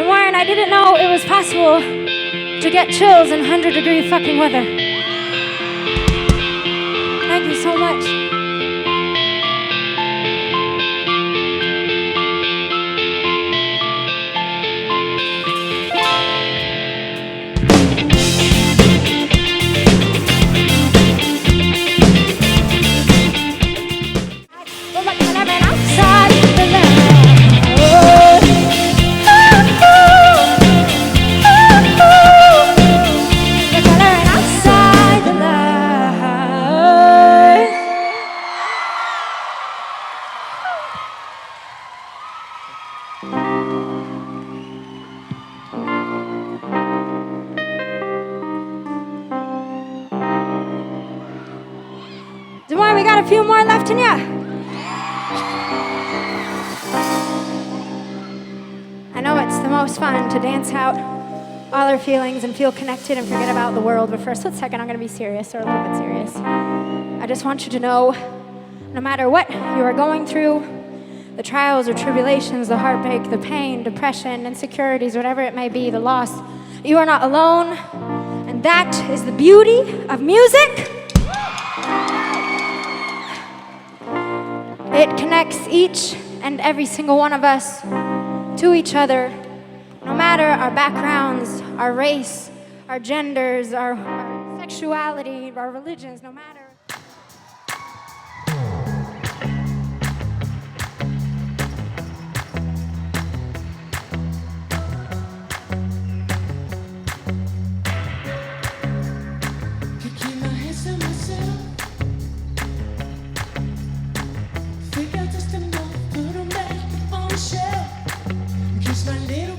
Warren, I didn't know it was possible to get chills in 100-degree fucking weather. Thank you so much. We got a few more left in ya. I know it's the most fun to dance out all our feelings and feel connected and forget about the world, but for a split second I'm gonna be serious, or a little bit serious. I just want you to know, no matter what you are going through, the trials or tribulations, the heartbreak, the pain, depression, insecurities, whatever it may be, the loss, you are not alone, and that is the beauty of music. It connects each and every single one of us to each other, no matter our backgrounds, our race, our genders, our sexuality, our religions, no matter. My little